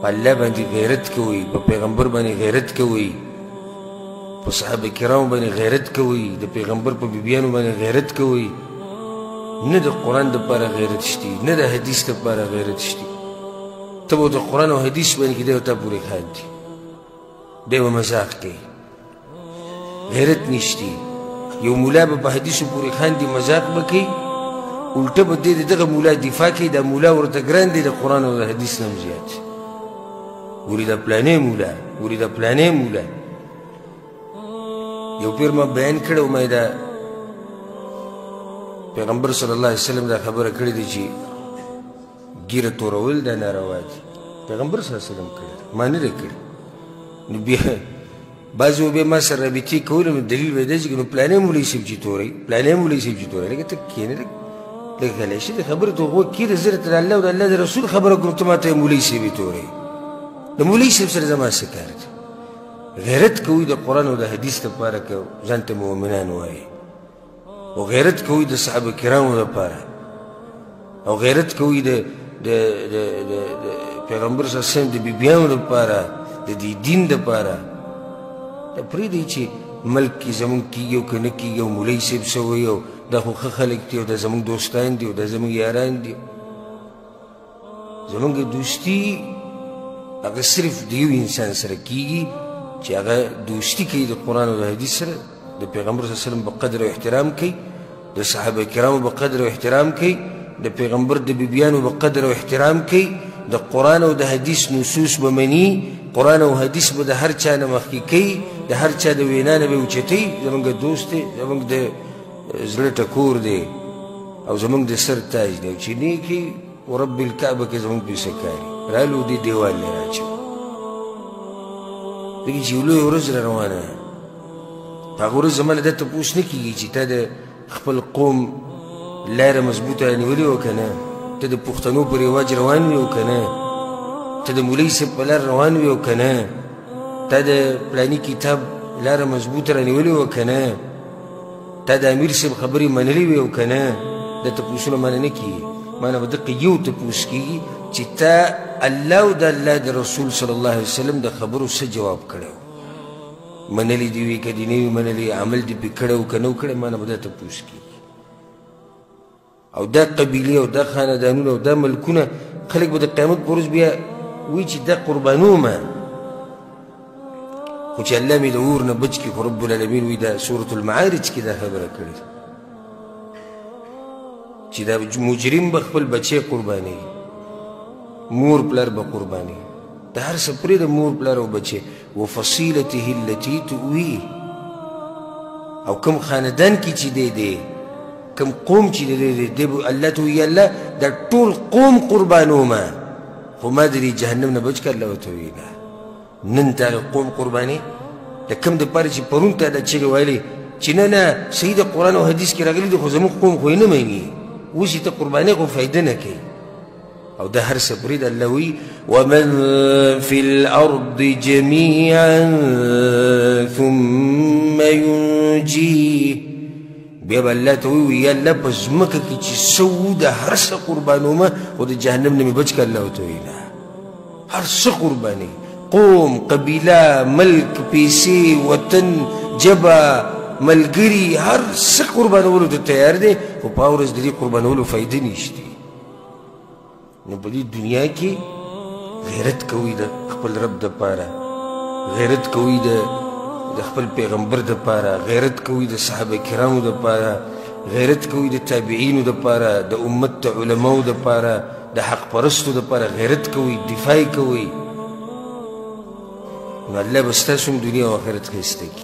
په الله باندې غیرت کوئ، په پیغمبر باندې غیرت کوئ، په صحابه کرامو باندې غیرت کوئ، د پیغمبر په بیبیانو باندې غیرت کوئ، نه د قرآن دپاره غیرت شتي، نه د حدیث دپاره غیرت شتي. ته به د قرآن او حدیث باندې کې دی او تا پورې خاندي، دی به مذاق کوي، غیرت نشتی. یو مولا به په حدیثو پورې خاندي، مذاق به کوي، الټه به دی د دغه مولا دفاع کوي، دا مولا ورته ګران دی د قرآن او د حدیث نه هم زیات. ګورې دا پلانې مولا، ګورې دا پلانې مولا. یو پیر ما بیان کړی و، ما یې دا پیغمبر صلی الله علیه وسلم دا خبره کړې ده چې ګیره تورول دا ناروا دي. پیغمبر صلی الله علیه وسلم کړې ده، ما نه ده کړې. نو بیا بعضې و بیا ما سره رابطې کولې، نو دلیل به یې دی چې نو پلانې مولوي صاحب چې توروي، پلانې مولوي صاحب چې توروي. لکه ته کښېنه، لکه غلی شه، د خبرې ته غوږ کښېږده. زه درته د الله او د الله د رسول خبره کوم، ته ما ته مولوي صاحب یې توروي. د مولوي صاحب سره زما څه کار دی؟ غیرت کوئ د قرآن او د حدیث دپاره که ځان ته مؤمنان وایي، او غیرت کوئ د صحابه کرامو دپاره، او غیرت کوئ د پیغمبر صلی الله علیه وسلم د بیبیانو دپاره، د دې دین دپاره. دا پرېږدئ چې ملک کې زمونږ کېږي او که نه کېږي، او مولوي صاحب څه وایي، او دا خو ښه خلک دي، او دا زمونږ دوستان دي، او دا زمونږ یاران دي. زمونږ دوستي هغه صرف د یو انسان سره کېږي چې هغه دوستي کوي د قرآن او د حدیث سره، د پیغمبر صلی الله علیه وسلم په قدر او احترام کوي، د صحابه کرامو په قدر او احترام کوي، د پیغمبر د بیبیانو په قدر او احترام کوي، د قرآن او د حدیث نصوص به مني، قرآن او حدیث به د هر چا نه مخکې کوي، د هر چا د وینا نه به یې اوچتوي. زمونږ دوست دی، زمونږ د زړه ټکور دی، او زمونږ د سر تاج دی، او چې نه یې کوي ورب الکعبه کې زمونږ پیسه کاري رالو دې دیوال نه راچوي. دغه چې یو لویه ورځ را روانه ده، په هغه ورځ زما له دا تپوس نه کېږي چې تا د خپل قوم لاره مضبوطه نیولې وه که نه، ته د پښتنو په رواج روان وي او که نه، ته د مولوي صاحب په لار روان وي او که نه، تا د فلاني کتاب لاره مضبوطه رانیولې وه که نه، تا د امیر صاحب خبرې منلې وي او که نه. دا تپوسونه مانه نه کېږي، مانه به دقه یو تپوس کېږي چې تا الله او د الله د رسول صلی الله علیه وسلم د خبرو څه جواب کړی و، منلې دې وي که دې نه وي منلې، عمل دې پرې کړی و که نه و کړی، مانه به دا تپوس کېږي. او دا قبیلې او دا خاندانونه او دا ملکونه خلک به د قیامت په ورځ بیا وایي چې دا قربانومه، خو چې الله مې د اور نه بچ کړي، خو رب العالمین وایي دا سورة المعارج کې دا خبره کړې چې دا مجرم به خپل بچی قربانوي، مور پلار به قربانوي، د هر څه پرېږده، مور پلار او بچی. وفصیلته التي تؤویه، او کوم خاندان کې چې دی کوم قوم چې دی الله ته وایي الله دا ټول قوم قربانومه، خو ما د دې جهنم نه بچ کړه. الله ورته وایي نه، نن تا هغه قوم قربانې د کوم دپاره چې پرون تا دا چغې ویلې چې نه نه صحیح د قرآن او حدیث کې راغلي دي، خو زموږ قوم خو یې نه مني، اوس یې ته قربانۍ خو فایده نه کوي. او دا هر څه پرېږده. الله وایي ومن فی الارض جمیعا ثم ینجیه، بیا به الله ته وایي یا الله په ځمکه کې چې څه وو د هر څه قربانومه، خو د جهنم نه مې بچ کړه. الله ورته وایي نه، هر څه قرباني، قوم، قبیله، ملک، پیسې، وطن، ژبه، ملګري، هر څه قربانولو ته تیار دی، خو په هغه ورځ د دې قربانولو فایده نشته. نو په دې دنیا کې غیرت کوئ د خپل رب دپاره، غیرت کوئ د خپل پیغمبر دپاره، غیرت کوئ د صحابه کرامو دپاره، غیرت کوئ د تابعینو دپاره، د امت د علماو دپاره، د حق پرستو دپاره غیرت کوئ، دفاع کوئ. نو الله به ستاسو هم دنیا او آخرت ښایسته کړي.